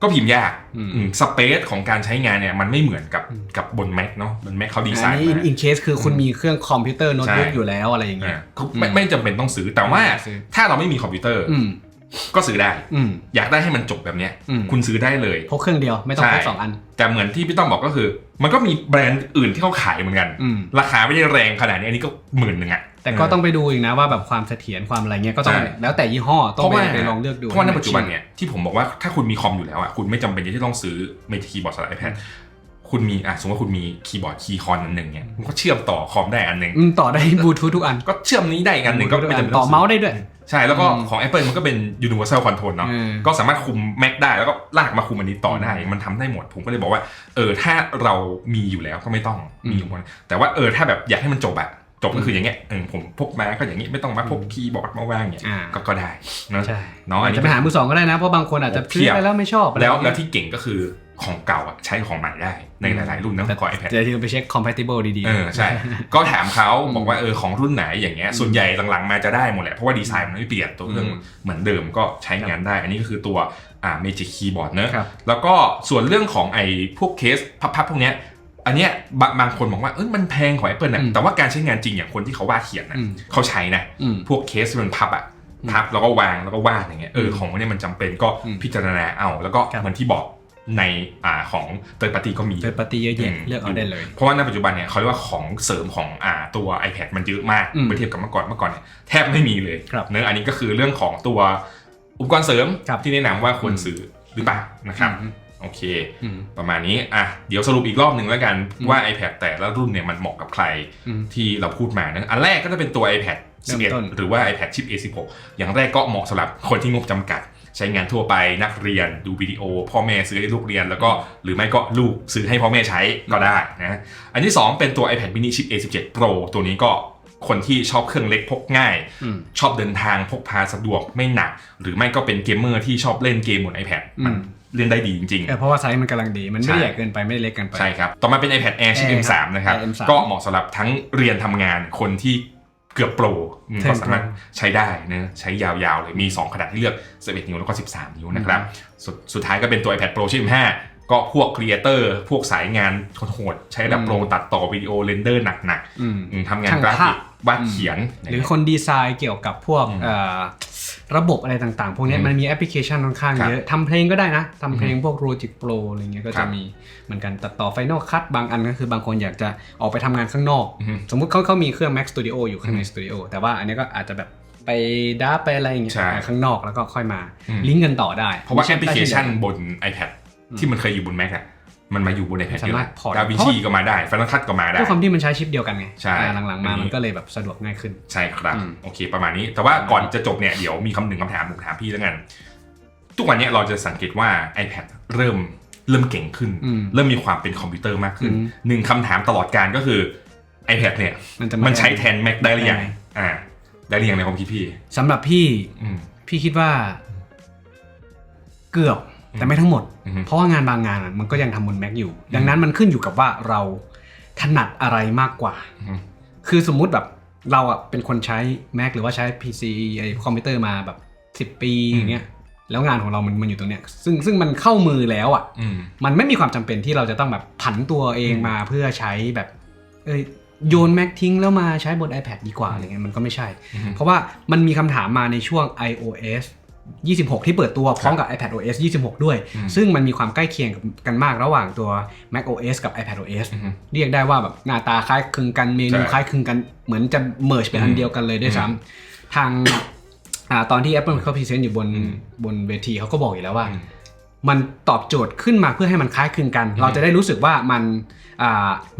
ก็พิมพ์ยากสเปซของการใช้งานเนี่ยมันไม่เหมือนกับบน Mac เนาะบน Mac เขาดีไซน์มาin case คือคุณมีเครื่องคอมพิวเตอร์โน้ตบุ๊กอยู่แล้วอะไรอย่างเงี้ยไม่จำเป็นต้องซื้อแต่ว่าถ้าเราไม่มีคอมพิวเตอร์ก็ซื้อได้อยากได้ให้มันจบแบบนี้คุณซื้อได้เลยพกเครื่องเดียวไม่ต้องพก2 อันแต่เหมือนที่พี่ต้องบอกก็คือมันก็มีแบรนด์อื่นที่เขาขายเหมือนกันราคาไม่ได้แรงขนาดนี้อันนี้ก็10,000อ่ะแต่ก็ต้องไปดูอีกนะว่าแบบความเสถียรความอะไรเงี้ยก็ต้องแล้วแต่ยี่ห้อต้องไปลองเลือกดูเพราะว่าในปัจจุบันเนี่ยที่ผมบอกว่าถ้าคุณมีคอมอยู่แล้วอ่ะคุณไม่จำเป็นที่ต้องซื้อMagic Keyboard สำหรับ iPad คุณมีสมมติว่าคุณมีคีย์บอร์ดคีย์คอนอันนึงเนี่ยมันก็เชื่อมต่อคอมได้อันนึงต่อได้บลูทูธทุกอันก็เชื่อมนี้ได้อีกอันนึงก็ไม่จำเป็นต่อเมาส์ได้ด้วยใช่แล้วก็ของ Apple มันก็เป็น Universal Control เนาะก็สามารถคุม Mac ได้แล้วก็ลากมาคุมอันนี้ต่อได้มันทำได้หมดผมก็เลยบอกว่าถ้าเรามีอยู่แล้วก็ไม่ต้องมีอยู่แต่ว่าถ้าแบบอยากให้มันจบอะ จบก็คืออย่างเงี้ยผมพกมาก็อย่างงี้ไม่ต้องมาพกคีย์บอร์ดมาวางอย่างเงี้ยก็ได้นะใช่เนาะอันนี้จะไปหามือสองก็ได้นะเพราะบางคนอาจจะซื้อไปแล้วไม่ชอบแล้วที่เก่งก็คือของเก่าใช้ของใหม่ได้ในหลายๆรุ่นนะของ iPad จะไปเช็ค compatible ดีๆใช่ก็ถามเขาบอกว่าของรุ่นไหนอย่างเงี้ยส่วนใหญ่หลังๆมาจะได้หมดแหละเพราะว่าดีไซน์มันไม่เปลี่ยนตัวเครื่องเหมือนเดิมก็ใช้งานได้อันนี้ก็คือตัวMagic Keyboard เนอะแล้วก็ส่วนเรื่องของไอ้พวกเคสพับๆพวกเนี้ยอันเนี้ยบางคนบอกว่ามันแพงของ Apple นะแต่ว่าการใช้งานจริงอย่างคนที่เขาวาดเขียนนะเขาใช้นะพวกเคสมันพับแล้วก็วางแล้วก็วาดอย่างเงี้ยของพวกนี้มันจำเป็นก็พิจารณาเอาแล้วก็เหมือนที่บอกในของ Third Party ก็มี Third Party เยอะแยะเลือกเอาได้เลยเพราะว่าในปัจจุบันเนี่ยเขาเรียกว่าของเสริมของตัว iPad มันเยอะมากเมื่อเทียบกับเมื่อก่อนเนี่ยแทบไม่มีเลยเนอะอันนี้ก็คือเรื่องของตัวอุปกรณ์เสริมที่แนะนำว่าควรซื้อหรือเปล่านะครับโอเคประมาณนี้เดี๋ยวสรุปอีกรอบหนึ่งแล้วกันว่า iPad แต่ละรุ่นเนี่ยมันเหมาะกับใครที่เราพูดมานะอันแรกก็จะเป็นตัว iPad 11 หรือว่า iPad Chip A16 อย่างแรกก็เหมาะสำหรับคนที่งบจำกัดใช้งานทั่วไปนักเรียนดูวิดีโอพ่อแม่ซื้อให้ลูกเรียนแล้วก็หรือไม่ก็ลูกซื้อให้พ่อแม่ใช้ก็ได้นะอันที่2เป็นตัว iPad mini Chip A17 Pro ตัวนี้ก็คนที่ชอบเครื่องเล็กพกง่ายชอบเดินทางพกพาสะดวกไม่หนักหรือไม่ก็เป็นเกมเมอร์ที่ชอบเล่นเกมบน iPad มันเล่นได้ดีจริงๆเพราะว่าไซส์มันกำลังดีมันไม่ใหญ่เกินไปไม่เล็กเกินไปใช่ครับต่อมาเป็น iPad Air Chip M3 นะครับก็เหมาะสำหรับทั้งเรียนทำงานคนที่เกือบโปรก็สามารถใช้ได้นะใช้ยาวๆเลยมี2ขนาดที่เลือก11นิ้วแล้วก็13นิ้วนะครับสุดท้ายก็เป็นตัว iPad Pro Chip M5ก็พวกครีเอเตอร์พวกสายงานโหดใช้ระดับโปรตัดต่อวิดีโอเรนเดอร์หนักๆทำงานกราฟิกวาดเขียนหรือคนดีไซน์เกี่ยวกับพวกระบบอะไรต่างๆพวกนี้มันมีแอปพลิเคชันค่อนข้างเยอะทำเพลงก็ได้นะทำเพลงพวก Logic Pro อะไรเงี้ยก็จะมีเหมือนกันตัดต่อ Final Cut บางอันก็คือบางคนอยากจะออกไปทำงานข้างนอกสมมุติเขามีเครื่อง Mac Studio อยู่ข้างในสตูดิโอแต่ว่าอันนี้ก็อาจจะแบบไปดับไปอะไรอย่างเงี้ยข้างนอกแล้วก็ค่อยมาลิงก์กันต่อได้เพราะว่าแอปพลิเคชันบน iPad ที่มันเคยอยู่บน Mac มันมาอยู่บน iPad เยอะดาวินชีก็มาได้ Final Cut ก็มาได้ด้วยความที่มันใช้ชิปเดียวกันไงใช่หลังๆมามันก็เลยแบบสะดวกง่ายขึ้นใช่ครับโอเคประมาณนี้แต่ว่าก่อนจะจบเนี่ยเดี๋ยวมีคำถามผมถามพี่แล้วกันทุกวันนี้เราจะสังเกตว่า iPad เริ่มเก่งขึ้นเริ่มมีความเป็นคอมพิวเตอร์มากขึ้น1คำถามตลอดการก็คือ iPad เนี่ยมันใช้แทน Mac ได้หรือยังได้หรือยังในความคิดพี่สำหรับพี่คิดว่าเกือบแต่ไม่ทั้งหมดเพราะว่างานบางงานมันก็ยังทำบน Mac อยู่ดังนั้นมันขึ้นอยู่กับว่าเราถนัดอะไรมากกว่าคือสมมุติแบบเราเป็นคนใช้ Mac หรือว่าใช้ PC ไอ้คอมพิวเตอร์มาแบบ10 ปีอย่างเงี้ยแล้วงานของเรามันอยู่ตรงเนี้ยซึ่งมันเข้ามือแล้วมันไม่มีความจำเป็นที่เราจะต้องแบบผันตัวเองมาเพื่อใช้แบบโยน Mac ทิ้งแล้วมาใช้บน iPad ดีกว่าอะไรเงี้ยมันก็ไม่ใช่เพราะว่ามันมีคำถามมาในช่วง iOS 26 ที่เปิดตัวพร้อมกับ iPadOS 26 ด้วยซึ่งมันมีความใกล้เคียงกันมากระหว่างตัว macOS กับ iPadOS เรียกได้ว่าแบบหน้าตาคล้ายคลึงกันเมนูคล้ายคลึงกันเหมือนจะ merge เป็นอันเดียวกันเลยด้วยซ้ำทางตอนที่ Apple เขาพรีเซนต์อยู่บนเวทีเขาก็บอกอยู่แล้วว่ามันตอบโจทย์ขึ้นมาเพื่อให้มันคล้ายคลึงกันเราจะได้รู้สึกว่ามัน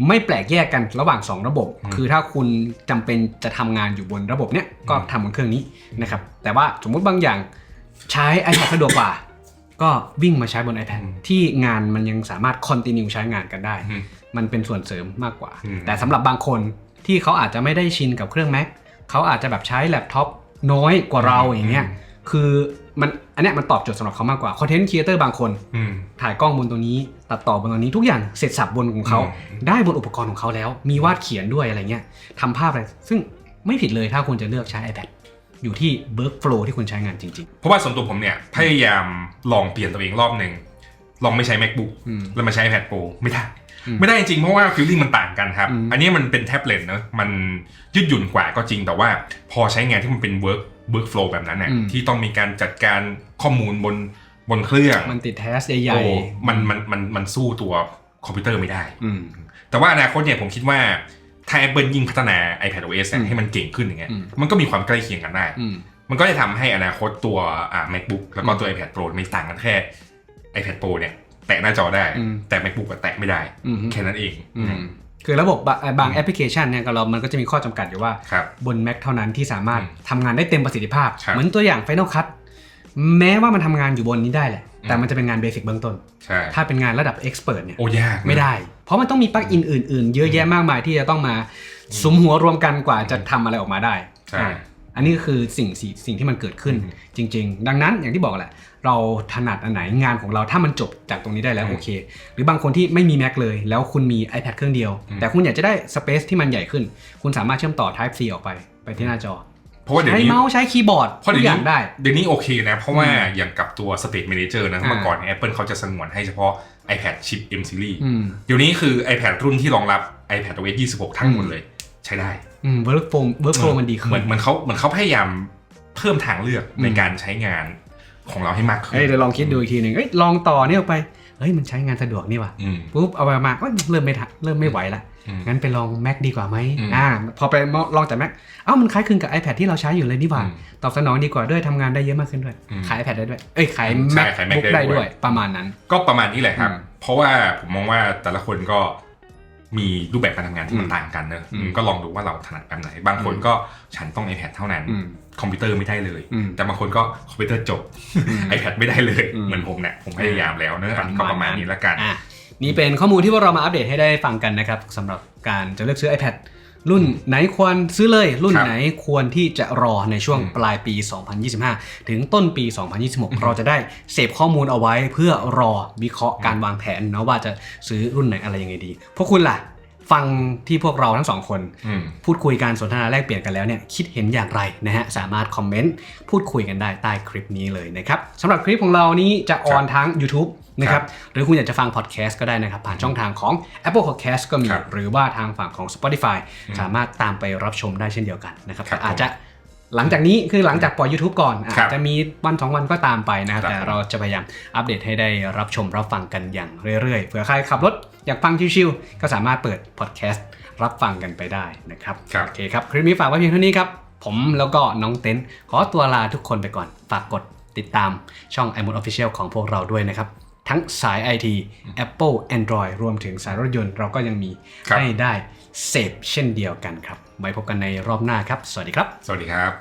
ไม่แปลกแยกกันระหว่าง2ระบบคือถ้าคุณจำเป็นจะทำงานอยู่บนระบบเนี้ยก็ทำบนเครื่องนี้นะครับแต่ว่าสมมุติบางอย่างใช้ iPad สะดวกกว่าก็วิ่งมาใช้บน iPad ที่งานมันยังสามารถ continue ใช้งานกันได้มันเป็นส่วนเสริมมากกว่าแต่สำหรับบางคนที่เขาอาจจะไม่ได้ชินกับเครื่อง Mac เขาอาจจะแบบใช้แล็ปท็อปน้อยกว่าเราอย่างเงี้ยคืออันเนี้ยมันตอบโจทย์สำหรับเขามากกว่าคอนเทนต์ครีเอเตอร์บางคนถ่ายกล้องบนตัวนี้ตัดต่อบนตัวนี้ทุกอย่างเสร็จสับบนของเขาได้บนอุปกรณ์ของเขาแล้วมีวาดเขียนด้วยอะไรเงี้ยทำภาพอะไรซึ่งไม่ผิดเลยถ้าคุณจะเลือกใช้ iPad อยู่ที่ workflow ที่คุณใช้งานจริงๆเพราะว่าส่วนตัวผมเนี่ยพยายามลองเปลี่ยนตัวเองรอบนึงลองไม่ใช้ MacBook แล้วมาใช้ iPad Pro ไม่ได้จริงเพราะว่าฟีลลิ่งมันต่างกันครับอันนี้มันเป็นแท็บเล็ตเนอะมันยืดหยุ่นกว่าก็จริงแต่ว่าพอใช้งานที่มันเป็น workflow แบบนั้นเนี่ยที่ต้องมีการจัดการข้อมูลบนเครื่องมันติดแทสใหญ่ๆมันสู้ตัวคอมพิวเตอร์ไม่ได้แต่ว่าอนาคตเนี่ยผมคิดว่าถ้า Apple ยิ่งพัฒนา iPadOS ให้มันเก่งขึ้นอย่างเงี้ยมันก็มีความใกล้เคียงกันได้มันก็จะทำให้อนาคตตัว MacBook แล้วก็ตัว iPad Pro ไม่ต่างกันแค่ iPad Pro เนี่ยแตะหน้าจอได้แต่ MacBook แตะไม่ได้แค่นั้นเองคือระบบบางแอปพลิเคชันเนี่ยมันก็จะมีข้อจำกัดอยู่ว่าบน Mac เท่านั้นที่สามารถทำงานได้เต็มประสิทธิภาพเหมือนตัวอย่าง Final Cut แม้ว่ามันทำงานอยู่บนนี้ได้แหละแต่มันจะเป็นงานเบสิกเบื้องต้นถ้าเป็นงานระดับ Expert เนี่ยไม่ได้เพราะมันต้องมีปลั๊กอินอื่นๆเยอะแยะมากมายที่จะต้องมา สุมหัวรวมกันกว่าจะทำอะไรออกมาได้ อันนี้ก็คือสิ่งที่มันเกิดขึ้นจริงๆดังนั้นอย่างที่บอกแหละเราถนัดอันไหนงานของเราถ้ามันจบจากตรงนี้ได้แล้วโอเคหรือบางคนที่ไม่มี Mac เลยแล้วคุณมี iPad เครื่องเดียวแต่คุณอยากจะได้ Space ที่มันใหญ่ขึ้นคุณสามารถเชื่อมต่อ Type C ออกไปที่หน้าจอเพราะว่าเดี๋ยวนี้ใช้เมาส์ใช้คีย์บอร์ดทุกอย่างได้เดี๋ยวนี้โอเคนะเพราะว่าอย่างกับตัว State Manager นะเมื่อก่อน Apple เขาจะสงวนให้เฉพาะ iPad ชิป M Series เดี๋ยวนี้คือ iPad รุ่นที่รองรับ iPadOS 26 ทั้งหมดเลยใช้ได้workflow มันดีขึ้นเหมือนเขาพยายามเพิ่มทางเลือกในการใช้งานของเราให้มากขึ้นเดี๋ยวลองคิดดูอีกทีหนึ่งลองต่อเนี่ยไปมันใช้งานสะดวกนี่ว่ะปุ๊บเอาไปมาเริ่มไม่ไหวละงั้นไปลอง Mac ดีกว่าไหมพอไปลองแต่ Mac มันคล้ายคลึงกับ iPad ที่เราใช้อยู่เลยนี่หว่าตอบสนองดีกว่าด้วยทำงานได้เยอะมากขึ้นด้วยขาย iPad ได้ด้วยขาย MacBook ได้ด้วยประมาณนั้นก็ประมาณนี้แหละครับเพราะว่าผมมองว่าแต่ละคนก็มีรูปแบบการทำงานที่มันต่างกันเนอะก็ลองดูว่าเราถนัดแบบไหนบางคนก็ฉันต้อง iPad เท่านั้นคอมพิวเตอร์ไม่ได้เลยแต่บางคนก็คอมพิวเตอร์จบ iPad ไม่ได้เลยเหมือนผมเนี่ยผมพยายามแล้วเนอะอันนี้ก็ประมาณนี้แล้วกันนี่เป็นข้อมูลที่พวกเรามาอัปเดตให้ได้ฟังกันนะครับสำหรับการจะเลือกซื้อ iPad รุ่นไหนควรซื้อเลยรุ่นไหนควรที่จะรอในช่วงปลายปี 2025 ถึงต้นปี 2026 เราจะได้เสพข้อมูลเอาไว้เพื่อรอวิเคราะห์การวางแผนนะว่าจะซื้อรุ่นไหนอะไรยังไงดีพวกคุณล่ะฟังที่พวกเราทั้งสองคนพูดคุยกันสนทนาแลกเปลี่ยนกันแล้วเนี่ยคิดเห็นอย่างไรนะฮะสามารถคอมเมนต์พูดคุยกันได้ใต้คลิปนี้เลยนะครับสำหรับคลิปของเรานี้จะออนทั้ง YouTube นะครับหรือคุณอยากจะฟังพอดแคสต์ก็ได้นะครับผ่านช่องทางของ Apple Podcast ก็มีหรือว่าทางฝั่งของ Spotify สามารถตามไปรับชมได้เช่นเดียวกันนะครับแต่อาจจะหลังจากนี้คือหลังจากปล่อย YouTube ก่อนอาจจะมีวัน2วันก็ตามไปนะครับแต่เราจะพยายามอัปเดตให้ได้รับชมรับฟังกันอย่างเรื่อยๆเผื่อใครขับรถอยากฟังชิวๆก็สามารถเปิดพอดแคสต์รับฟังกันไปได้นะครับโอเคครับคลิปนี้ฝากไว้เพียงเท่านี้ครับผมแล้วก็น้องเต้นขอตัวลาทุกคนไปก่อนฝากกดติดตามช่อง iMode Official ของพวกเราด้วยนะครับทั้งสาย IT Apple Android รวมถึงสายรถยนต์เราก็ยังมีให้ได้เสพเช่นเดียวกันครับไว้พบกันในรอบหน้าครับสวัสดีครับสวัสดีครับ